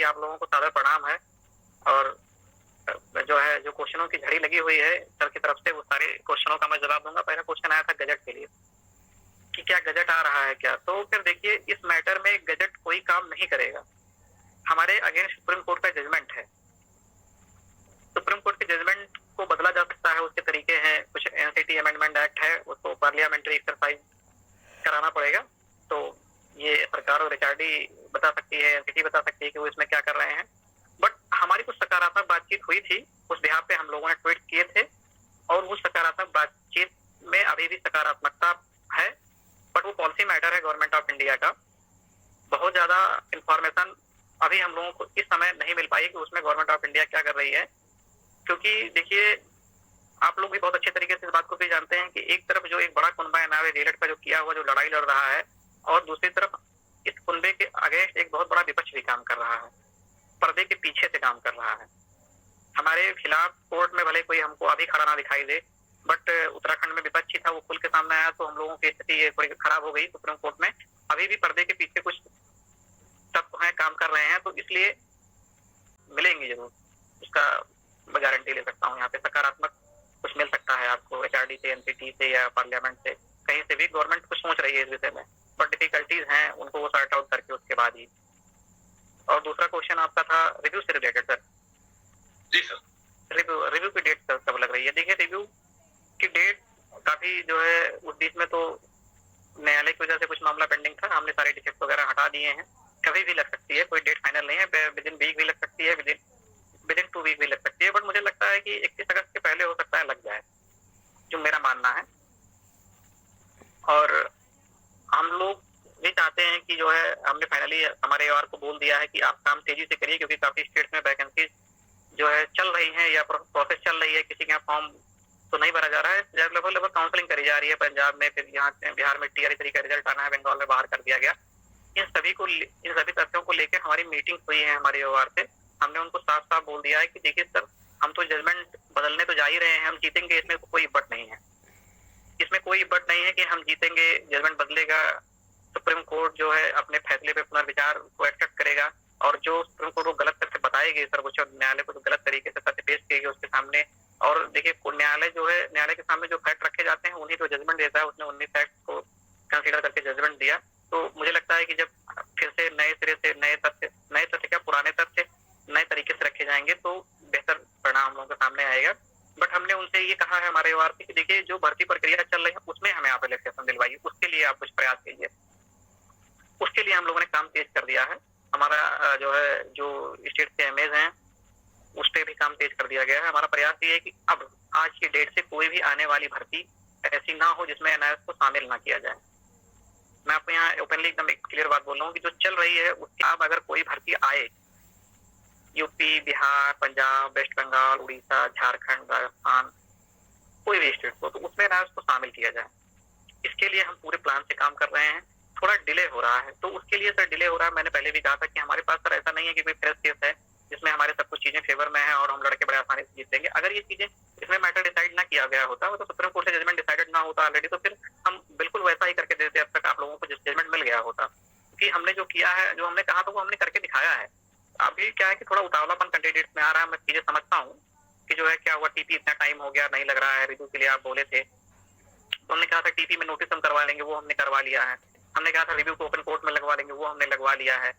कि आप लोगों को सादर प्रणाम है। और जो है, जो क्वेश्चनों की झड़ी लगी हुई है सर की तरफ से, वो सारे क्वेश्चनों का मैं जवाब दूंगा। पहला क्वेश्चन आया था गजट के लिए कि क्या गजट आ रहा है क्या, तो फिर देखिए इस मैटर में गजट कोई काम नहीं करेगा। हमारे अगेंस्ट सुप्रीम कोर्ट का जजमेंट है। सुप्रीम कोर्ट के जजमेंट को बदला जा सकता है, उसके तरीके हैं, कुछ एनसीटी अमेंडमेंट एक्ट है, उसको पार्लियामेंट्री एक्सरसाइज कराना पड़ेगा। तो ये सरकार और एचआरडी बता सकती है, एनसीटी बता सकती है कि वो इसमें क्या कर रहे हैं। बट हमारी कुछ सकारात्मक बातचीत हुई थी, उस बिहाफ पे हम लोगों ने ट्वीट किए थे, और उस सकारात्मक बातचीत में अभी भी सकारात्मकता है। बट वो पॉलिसी मैटर है गवर्नमेंट ऑफ इंडिया का। बहुत ज्यादा इंफॉर्मेशन अभी हम लोगों को इस समय नहीं मिल पाई कि उसमें गवर्नमेंट ऑफ इंडिया क्या कर रही है। क्योंकि देखिए, आप लोग भी बहुत अच्छे तरीके से इस बात को भी जानते हैं कि एक तरफ जो एक बड़ा कुनबा है नावे रेलट का जो किया हुआ जो लड़ाई लड़ रहा है, और दूसरी तरफ इस कुनबे के अगेंस्ट एक बहुत बड़ा विपक्ष भी काम कर रहा है, पर्दे के पीछे से काम कर रहा है। हमारे खिलाफ कोर्ट में भले कोई हमको अभी खड़ा ना दिखाई दे, बट उत्तराखंड में विपक्ष ही था, वो खुल के सामने आया, तो हम लोगों की स्थिति थोड़ी खराब हो गई सुप्रीम कोर्ट में। अभी भी पर्दे के पीछे कुछ तत्व हैं, काम कर रहे हैं, तो इसलिए मिलेंगे जरूर, उसका मैं गारंटी ले सकता हूँ। यहाँ पे सकारात्मक कुछ मिल सकता है आपको, एचआरडी से, एनसीटी से या पार्लियामेंट से, कहीं से भी गवर्नमेंट कुछ सोच रही है इस विषय में, बट डिफिकल्टीज हैं, उनको वो सॉर्ट आउट करके उसके बाद ही। और दूसरा क्वेश्चन आपका था रिव्यू से रिलेटेड सर। जी सर। रिव्यू की डेट कब लग रही है? देखिए, रिव्यू की डेट काफी जो है, उस बीच में तो न्यायालय की वजह से कुछ मामला पेंडिंग था, हमने सारे डिफेक्ट वगैरह हटा दिए हैं। कभी भी लग सकती है, कोई डेट फाइनल नहीं है, विद इन वीक भी लग सकती है, विद इन 2 वीक भी लग सकती है, बट मुझे लगता है कि 31 अगस्त के पहले हो सकता है लग जाए, जो मेरा मानना है। और हम लोग भी चाहते हैं कि जो है, हमने फाइनली हमारे AOR को बोल दिया है कि आप काम तेजी से करिए, क्योंकि काफी स्टेट्स में वैकेंसी जो है चल रही है या प्रोसेस चल रही है, किसी का फॉर्म तो नहीं भरा जा रहा है, लगभग काउंसलिंग करी जा रही है पंजाब में, फिर यहाँ बिहार में TRE 3 का रिजल्ट आना है, बंगाल में बाहर कर दिया गया। इन सभी तथ्यों को लेकर हमारी मीटिंग हुई है हमारे AOR से। हमने उनको साफ साफ बोल दिया है कि देखिए सर, हम तो जजमेंट बदलने तो जा ही रहे हैं, हम जीतेंगे, इसमें कोई इब्बत नहीं है, इसमें कोई इब्बत नहीं है कि हम जीतेंगे, जजमेंट बदलेगा, सुप्रीम कोर्ट जो है अपने फैसले पे पुनर्विचार को एक्सेप्ट करेगा, और जो सुप्रीम कोर्ट को गलत तथ्य बताएगी, सर्वोच्च न्यायालय को जो गलत तरीके से तथ्य पेश किएगी उसके सामने। और देखिए, न्यायालय जो है, न्यायालय के सामने जो फैक्ट रखे जाते हैं, उन्हीं को जजमेंट देता है, उसने उन्हीं फैक्ट को कंसिडर करके जजमेंट दिया। तो मुझे लगता है कि जब फिर से नए सिरे से नए तथ्य क्या, पुराने तथ्य नए तरीके से रखे जाएंगे, तो बेहतर परिणाम हम लोगों के सामने आएगा। बट हमने उनसे ये कहा है हमारे AOR से कि देखिए, जो भर्ती प्रक्रिया चल रही है उसमें हमें आप रिलैक्सेशन दिलवाइए, उसके लिए आप कुछ प्रयास कीजिए। उसके लिए हम लोगों ने काम तेज कर दिया है। हमारा जो है, जो स्टेट के MAs हैं, उस पर भी काम तेज कर दिया गया है। हमारा प्रयास ये है कि अब आज की डेट से कोई भी आने वाली भर्ती ऐसी ना हो जिसमें NIS को शामिल ना किया जाए। मैं आपको यहाँ ओपनली एकदम एक क्लियर बात बोल रहा हूँ कि जो चल रही है उसके अब अगर कोई भर्ती आए, यूपी, बिहार, पंजाब, वेस्ट बंगाल, उड़ीसा, झारखंड, राजस्थान, कोई भी स्टेट को, तो उसमें NIS को शामिल किया जाए। इसके लिए हम पूरे प्लान से काम कर रहे हैं। थोड़ा डिले हो रहा है, तो उसके लिए सर डिले हो रहा है। मैंने पहले भी कहा था कि हमारे पास सर ऐसा नहीं है कि कोई फ्रेश केस है जिसमें हमारे सब कुछ चीजें फेवर में है और हम लड़के बड़े आसानी से जीत लेंगे। अगर ये चीजें, इसमें मैटर डिसाइड ना किया गया होता, तो सुप्रीम कोर्ट से जजमेंट डिसाइडेड ना होता ऑलरेडी, तो फिर हम बिल्कुल वैसा ही करके देते अब तक आप लोगों को जजमेंट मिल गया होता। क्योंकि हमने जो किया है, जो हमने कहा था, वो हमने करके दिखाया है। अभी क्या है कि थोड़ा उतावलापन कैंडिडेट में आ रहा है। मैं चीजें समझता हूँ कि जो है क्या हुआ, TP इतना टाइम हो गया, नहीं लग रहा है, रिव्यू के लिए आप बोले थे, तो हमने कहा था TP में नोटिस हम करवा लेंगे, वो हमने करवा लिया है। हमने कहा था रिव्यू को ओपन कोर्ट में लगवा लेंगे, वो हमने लगवा लिया है।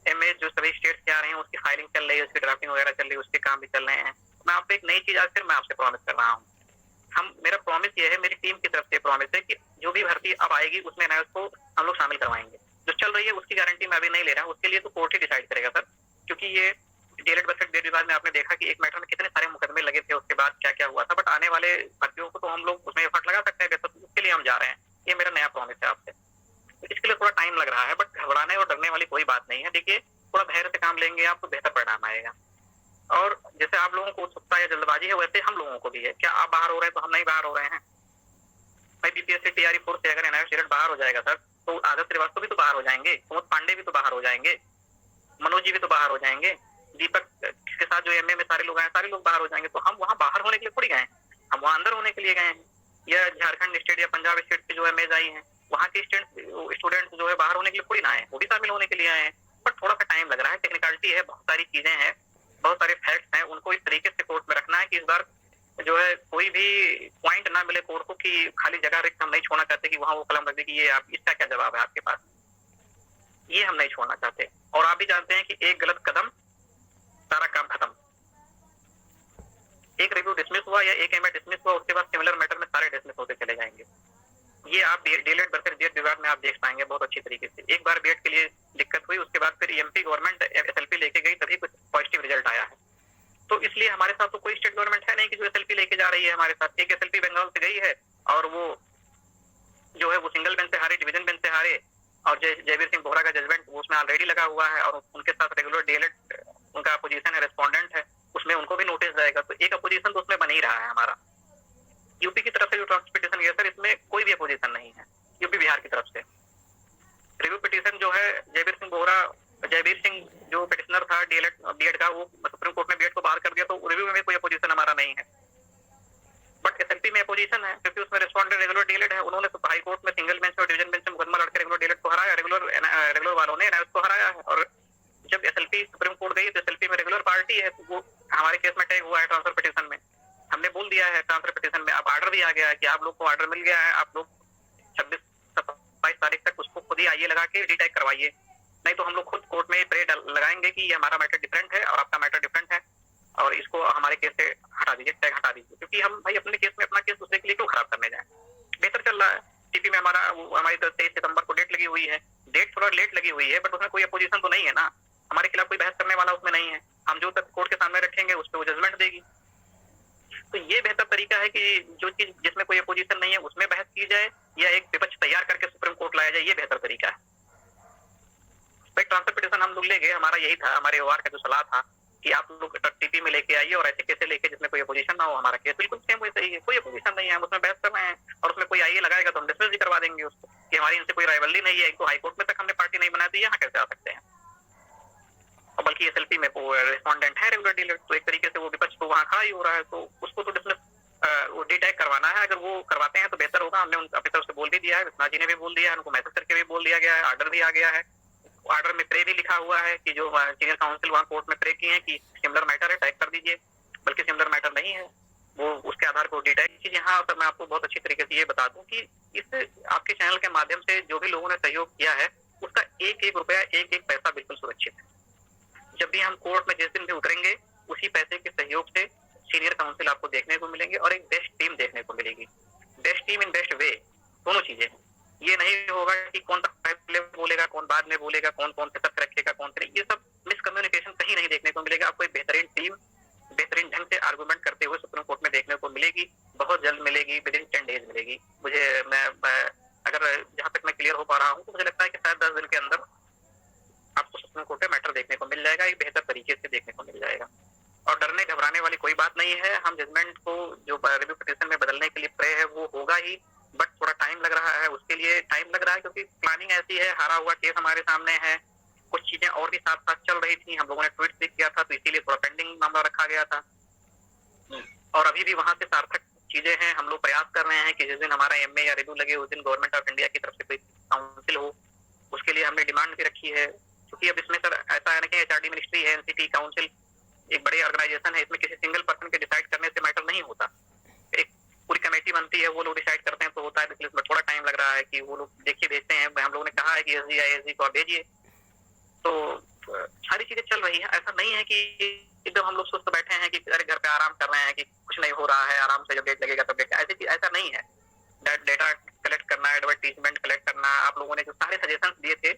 MA जो सभी स्टेट से आ रहे हैं उसकी फाइलिंग चल रही है, उसकी ड्राफ्टिंग वगैरह चल रही है, उसके काम भी चल रहे हैं। मैं आपको एक नई चीज आज फिर मैं आपसे प्रॉमिस कर रहा हूँ। मेरा प्रॉमिस ये है, मेरी टीम की तरफ से प्रॉमिस है कि जो भी भर्ती अब आएगी उसमें NIS को हम लोग शामिल करवाएंगे। जो चल रही है उसकी गारंटी मैं अभी नहीं ले रहा हूँ, उसके लिए तो कोर्ट ही डिसाइड करेगा सर। क्योंकि ये DLED बजट बेल विवाद में आपने देखा कि एक मैटर में कितने सारे मुकदमे लगे थे, उसके बाद क्या क्या हुआ था। बट आने वाले भर्तियों को तो हम लोग उसमें एफर्ट लगा सकते हैं, तो उसके लिए हम जा रहे हैं। ये मेरा नया प्रॉमिस है आपसे। इसके लिए थोड़ा टाइम लग रहा है, बट घबराने और डरने वाली कोई बात नहीं है। देखिए, थोड़ा धैर्य से काम लेंगे आप तो बेहतर परिणाम आएगा। और जैसे आप लोगों को उत्सुकता या जल्दबाजी है, वैसे हम लोगों को भी है। क्या आप बाहर हो रहे हैं तो हम नहीं बाहर हो रहे हैं? भाई BPSC TRE 4 से अगर NIS रिजल्ट बाहर हो जाएगा सर, तो आदर्श श्रीवास्तव भी तो बाहर हो जाएंगे, कुमुद पांडे भी तो बाहर हो जाएंगे, मनोज जी भी तो बाहर हो जाएंगे, दीपक के साथ जो MA में सारे लोग आए, सारे लोग बाहर हो जाएंगे। तो हम वहाँ बाहर होने के लिए थोड़ी गए, हम वहाँ अंदर होने के लिए गए हैं। या झारखंड स्टेट या पंजाब स्टेट के जो MAs आई हैं, वहाँ के स्टूडेंट जो है बाहर होने के लिए थोड़ी ना आए, वो भी शामिल होने के लिए आए हैं। बट थोड़ा सा टाइम लग रहा है, टेक्निकलिटी है, बहुत सारी चीजें हैं, बहुत सारे फैक्ट्स हैं, उनको इस तरीके से कोर्ट में रखना है कि इस बार जो है कोई भी पॉइंट ना मिले कोर्ट को कि खाली जगह रिक्त हम नहीं छोड़ना चाहते कि वहां वो कलम रख दे कि ये आप इसका क्या जवाब है आपके पास, ये हम नहीं छोड़ना चाहते। और आप भी जानते हैं कि एक गलत कदम सारा काम खत्म। एक रिव्यू डिसमिस हुआ या एक एमए डिसमिस हुआ, उसके बाद सिमिलर मैटर में सारे डिसमिस होते चले जाएंगे। ये आप डीएलएड वर्सेस बीएड विवाद में आप देख पाएंगे बहुत अच्छी तरीके से। एक बार बीएड के लिए दिक्कत हुई, उसके बाद फिर एमपी गवर्नमेंट एसएलपी लेके गई, तभी कुछ पॉजिटिव रिजल्ट आया है। तो इसलिए हमारे साथ तो कोई स्टेट गवर्नमेंट है नहीं कि जो एसएलपी लेके जा रही है हमारे साथ। एक एसएलपी बंगाल से गई है और वो जो है वो सिंगल बेंच से हारे, डिवीजन बेंच से हारे, और जयवीर सिंह बोहरा का जजमेंट उसमें ऑलरेडी लगा हुआ है और उनके साथ रेगुलर डीएलएड उनका अपोजिशन है, रेस्पोंडेंट है, उसमें उनको भी नोटिस जाएगा। तो एक अपोजिशन तो उसमें बन ही रहा है हमारा। यूपी की तरफ से जो ट्रांसफर पिटीशन गया सर, इसमें कोई भी अपोजिशन नहीं है यूपी बिहार की तरफ से। रिव्यू पिटीशन जो है जयवीर सिंह जो पिटिशनर था डीएलएड बीएड का, वो सुप्रीम कोर्ट ने बीएड को बाहर कर दिया, तो रिव्यू में कोई अपोजिशन हमारा नहीं है। बट एसएलपी में अपोजिशन है क्योंकि उसमें रेस्पोंडेंट रेगुलर डीएलएड है। उन्होंने तो हाई कोर्ट में सिंगल बेंच और डिवीजन बेंच में मुकदमा लड़के रेगुलर डीएलएड को हराया, रेगुलर वालों ने एनआईएस को हराया है। और जब एसएलपी सुप्रीम कोर्ट गई तो एसएलपी में रेगुलर पार्टी है, तो वो हमारे केस में टैग हुआ है ट्रांसफर पिटीशन में। हमने बोल दिया है ट्रांसफर पिटीशन में, अब ऑर्डर भी आ गया है कि आप लोग को ऑर्डर मिल गया है, आप लोग 26-27 तारीख तक उसको खुद ही आइए लगा के रिटैग करवाइए, नहीं तो हम लोग खुद कोर्ट में प्रे लगाएंगे कि ये हमारा मैटर डिफरेंट है और आपका मैटर डिफरेंट है और इसको हमारे केस से हटा दीजिए, टैग हटा दीजिए। क्योंकि हम भाई अपने केस में अपना केस दूसरे के लिए क्यों खराब करने जाए। बेहतर चल रहा है टीपी में हमारी 23 सितंबर को डेट लगी हुई है, डेट थोड़ा लेट लगी हुई है, बट उसमें कोई अपोजिशन तो नहीं है ना, हमारे खिलाफ कोई बहस करने वाला उसमें नहीं है। हम जो तक कोर्ट के सामने रखेंगे उस पर वो जजमेंट देगी। तो ये बेहतर तरीका है कि जो चीज जिसमें कोई अपोजिशन नहीं है उसमें बहस की जाए या एक विपक्ष तैयार करके सुप्रीम कोर्ट लाया जाए, ये बेहतर तरीका है। भाई ट्रांसफर पिटीशन हम लोग ले गए, हमारा यही था, हमारे ओआर का जो सलाह था कि आप लोग टीपी में लेके आइए और ऐसे कैसे लेके जिसमें कोई अपोजिशन ना हो। हमारा केस बिल्कुल सेम वैसे ही है, कोई अपोजिशन नहीं है, हम उसमें बहस कर रहे हैं और उसमें कोई आइए लगाएगा तो हम डिसमिस भी करवा देंगे उसको कि हमारी इनसे कोई राइवलरी नहीं है। एक तो हाईकोर्ट में तक हमने पार्टी नहीं बनाई, तो यहाँ कैसे आ सकते हैं। और बल्कि एसएलपी में रेस्पोंडेंट है रेगुलर डीलर, तो एक तरीके से वो विपक्ष तो वहाँ खड़ा ही हो रहा है, तो उसको तो डिसमिस वो डिटैग करवाना है। अगर वो करवाते हैं तो बेहतर होगा। हमने अपनी तरफ से बोल भी दिया है, विश्वनाथ जी ने भी बोल दिया है, उनको मैसेज करके भी बोल दिया गया है, ऑर्डर भी आ गया है। ऑर्डर में प्रे भी लिखा हुआ है कि जो सीनियर काउंसिल वहाँ कोर्ट में प्रे किए हैं कि सिमिलर मैटर है, टैग कर दीजिए, बल्कि सिमिलर मैटर नहीं है, वो उसके आधार पर डिटैग कीजिए। हाँ सर, मैं आपको बहुत अच्छी तरीके से ये बता दूं कि इस आपके चैनल के माध्यम से जो भी लोगों ने सहयोग किया है उसका एक एक रुपया, एक एक पैसा बिल्कुल सुरक्षित है। जब भी हम कोर्ट में जिस दिन भी उतरेंगे उसी पैसे के सहयोग से सीनियर काउंसिल आपको देखने को मिलेंगे और एक बेस्ट टीम देखने को मिलेगी। Best team in best way, दोनों चीजें। ये नहीं होगा कि कौन पहले बोलेगा, कौन बाद में बोलेगा, कौन कौन से तथ्य रखेगा, कौन से नहीं, ये सब मिसकम्युनिकेशन कहीं नहीं देखने को मिलेगा। आपको एक बेहतरीन टीम बेहतरीन ढंग से आर्गुमेंट करते हुए सुप्रीम कोर्ट में देखने को मिलेगी, बहुत जल्द मिलेगी, विद इन 10 डेज मिलेगी। मैं अगर जहां तक मैं क्लियर हो पा रहा हूँ तो मुझे लगता है कि शायद 10 दिन के अंदर आपको सुप्रीम कोर्ट में मैटर देखने को मिल जाएगा, एक बेहतर तरीके से देखने को मिल जाएगा। और डरने घबराने वाली कोई बात नहीं है। हम जजमेंट को जो रिव्यू पिटीशन में बदलने के लिए प्रे है वो होगा ही, बट थोड़ा टाइम लग रहा है। उसके लिए टाइम लग रहा है क्योंकि प्लानिंग ऐसी है, हारा हुआ केस हमारे सामने है, कुछ चीजें और भी साथ साथ चल रही थी, हम लोगों ने ट्वीट भी किया था, तो इसीलिए थोड़ा पेंडिंग मामला रखा गया था। और अभी भी वहां से सार्थक चीजें हैं। हम लोग प्रयास कर रहे हैं कि जिस दिन हमारा एमए या रिव्यू लगे उस दिन गवर्नमेंट ऑफ इंडिया की तरफ से कोई काउंसिल हो, उसके लिए हमने डिमांड भी रखी है। क्योंकि अब इसमें सर ऐसा है ना कि एचआरडी मिनिस्ट्री है, एनसीटी काउंसिल एक बड़ी ऑर्गेनाइजेशन है, इसमें किसी सिंगल पर्सन के डिसाइड करने से मैटर नहीं होता, एक पूरी कमेटी बनती है, वो लोग डिसाइड करते हैं तो होता है। इसलिए इसमें थोड़ा टाइम लग रहा है कि वो लोग देखिए भेजते हैं। हम लोगों ने कहा है कि एसजी को भेजिए, तो सारी चीजें चल रही है। ऐसा नहीं है कि एकदम हम लोग सुस्त बैठे हैं कि अरे घर पे आराम कर रहे हैं कि कुछ नहीं हो रहा है, आराम से जब डेट लगेगा तब डेट, ऐसा नहीं है। डेटा कलेक्ट करना, एडवर्टीजमेंट कलेक्ट करना, आप लोगों ने जो सारे सजेशंस दिए थे